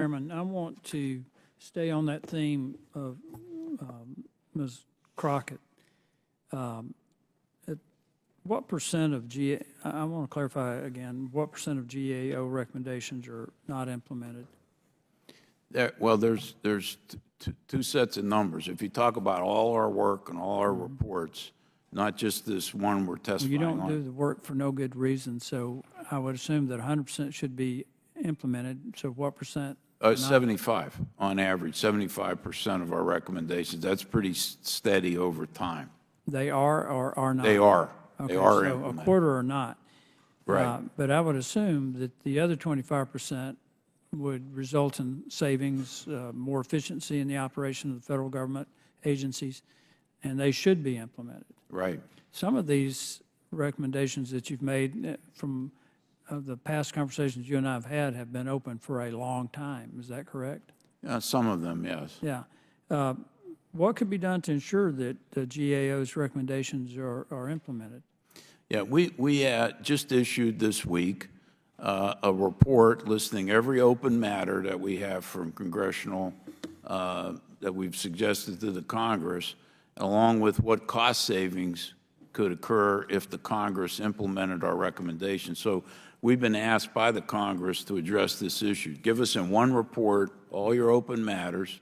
Chairman, I want to stay on that theme of Ms. Crockett. What percent of I want to clarify again, what percent of GAO recommendations are not implemented? Well, there's two sets of numbers. If you talk about all our work and all our reports, not just this one we're testifying on. You don't do the work for no good reason, so I would assume that 100% should be implemented. So what percent? 75 on average, 75% of our recommendations. That's pretty steady over time. They are or are not? They are. Okay, they are so implemented. a quarter or not. Right. But I would assume that the other 25% would result in savings, more efficiency in the operation of the federal government agencies, and they should be implemented. Right. Some of these recommendations that you've made from the past conversations you and I have been open for a long time. Is that correct? Some of them, yes. Yeah. What could be done to ensure that the GAO's recommendations are implemented? Yeah, we just issued this week a report listing every open matter that we have from congressional, that we've suggested to the Congress, along with what cost savings could occur if the Congress implemented our recommendations. So we've been asked by the Congress to address this issue. Give us in one report all your open matters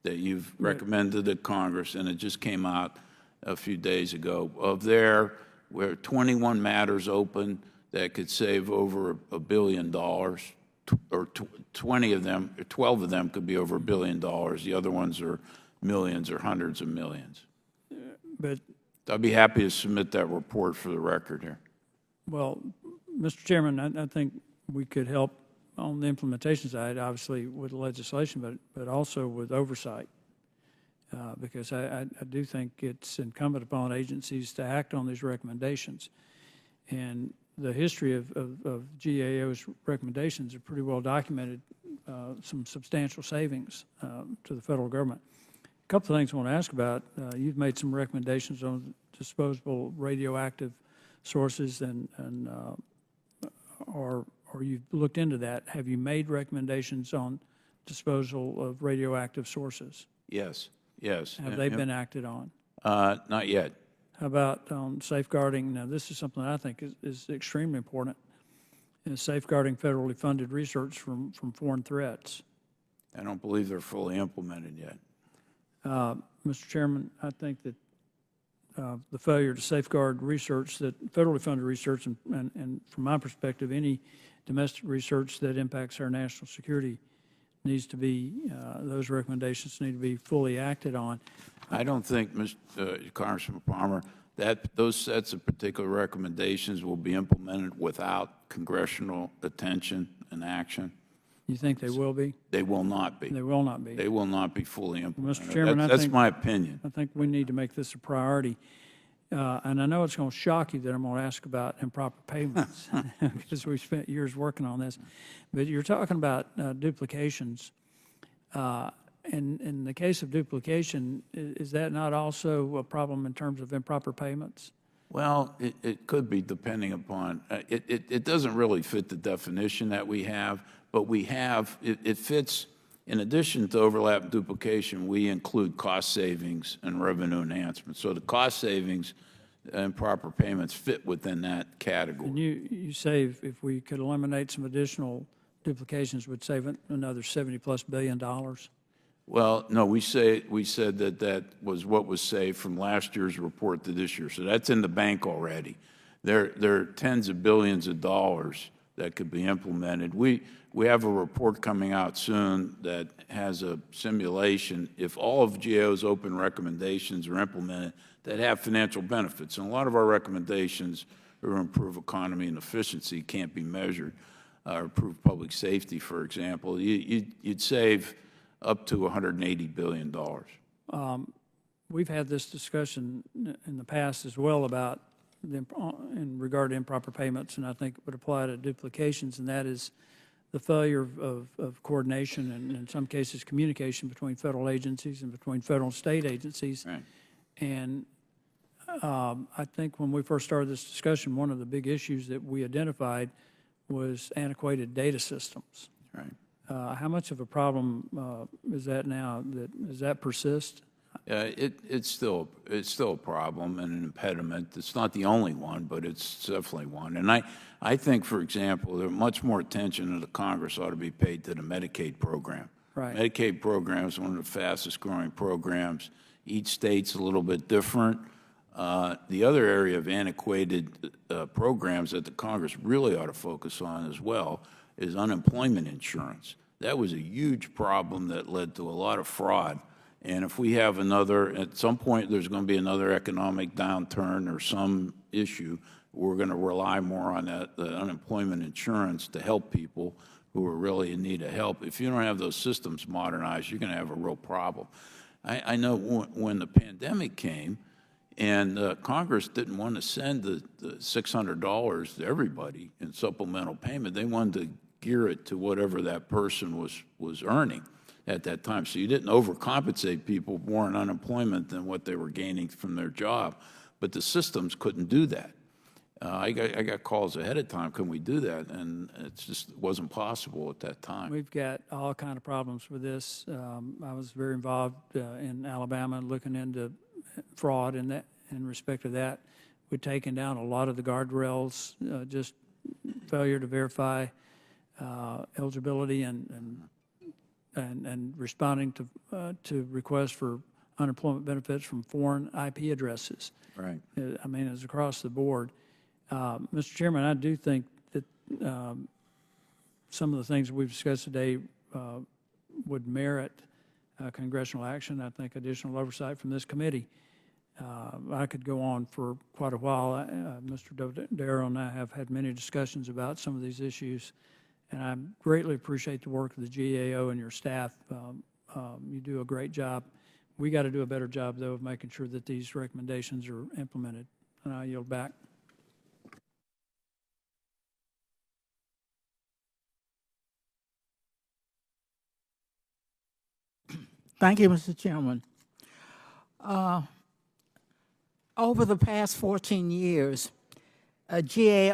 that you've recommended to Congress, and it just came out a few days ago. Of there, we're 21 matters open that could save over $1 billion, or 20 of them, or 12 of them could be over $1 billion. The other ones are millions or hundreds of millions. But I'd be happy to submit that report for the record here. well, Mr. Chairman, I think we could help on the implementation side, obviously with legislation, but also with oversight, because I do think it's incumbent upon agencies to act on these recommendations. And the history of GAO's recommendations are pretty well documented, some substantial savings to the federal government. A couple of things I want to ask about. You've made some recommendations on disposable radioactive sources, or you've looked into that. Have you made recommendations on disposal of radioactive sources? Yes, yes. Have they been acted on? Not yet. How about safeguarding? Now, this is something I think is extremely important, is safeguarding federally funded research from foreign threats. I don't believe they're fully implemented yet. Mr. Chairman, I think that the failure to safeguard research, that federally funded research, and from my perspective, any domestic research that impacts our national security needs to be, those recommendations need to be fully acted on. I don't think, Congressman Palmer, that those sets of particular recommendations will be implemented without congressional attention and action. You think they will be? They will not be. They will not be. They will not be fully implemented. Mr. Chairman, that's my opinion. I think we need to make this a priority. And I know it's going to shock you that I'm going to ask about improper payments because we spent years working on this. But you're talking about duplications. In the case of duplication, is that not also a problem in terms of improper payments? Well, it could be, depending upon, it doesn't really fit the definition that we have, but we have, it fits, in addition to overlap and duplication, we include cost savings and revenue enhancement. So the cost savings and proper payments fit within that category. And you say if we could eliminate some additional duplications, would save another $70+ billion? Well, no, we said that was what was saved from last year's report to this year. So that's in the bank already. There are tens of billions of dollars that could be implemented. We have a report coming out soon that has a simulation. If all of GAO's open recommendations are implemented, that have financial benefits. And a lot of our recommendations to improve economy and efficiency can't be measured, or improve public safety, for example. You'd save up to $180 billion. We've had this discussion in the past as well about in regard to improper payments, and I think it would apply to duplications, and that is the failure of coordination and in some cases communication between federal agencies and between federal and state agencies. Right. And I think when we first started this discussion, one of the big issues that we identified was antiquated data systems. Right. How much of a problem is that now? Does that persist? It's still a problem and an impediment. It's not the only one, but it's definitely one. And I think, for example, there much more attention in the Congress ought to be paid to the Medicaid program. Right. Medicaid program is one of the fastest growing programs. Each state's a little bit different. The other area of antiquated programs that the Congress really ought to focus on as well is unemployment insurance. That was a huge problem that led to a lot of fraud. And if we have at some point there's going to be another economic downturn or some issue, we're going to rely more on the unemployment insurance to help people who are really in need of help. If you don't have those systems modernized, you're going to have a real problem. I know when the pandemic came, and Congress didn't want to send the $600 to everybody in supplemental payment. They wanted to gear it to whatever that person was earning at that time. So you didn't overcompensate people more in unemployment than what they were gaining from their job. But the systems couldn't do that. I got calls ahead of time, can we do that? And it just wasn't possible at that time. We've got all kind of problems with this. I was very involved in Alabama looking into fraud in respect to that. We've taken down a lot of the guardrails, just failure to verify eligibility and responding to requests for unemployment benefits from foreign IP addresses. Right. I mean, it's across the board. Mr. Chairman, I do think that some of the things we've discussed today would merit congressional action. I think additional oversight from this committee. I could go on for quite a while. Mr. Darrow and I have had many discussions about some of these issues, and I greatly appreciate the work of the GAO and your staff. You do a great job. We got to do a better job, though, of making sure that these recommendations are implemented. And I yield back. Thank you, Mr. Chairman. Over the past 14 years, GAO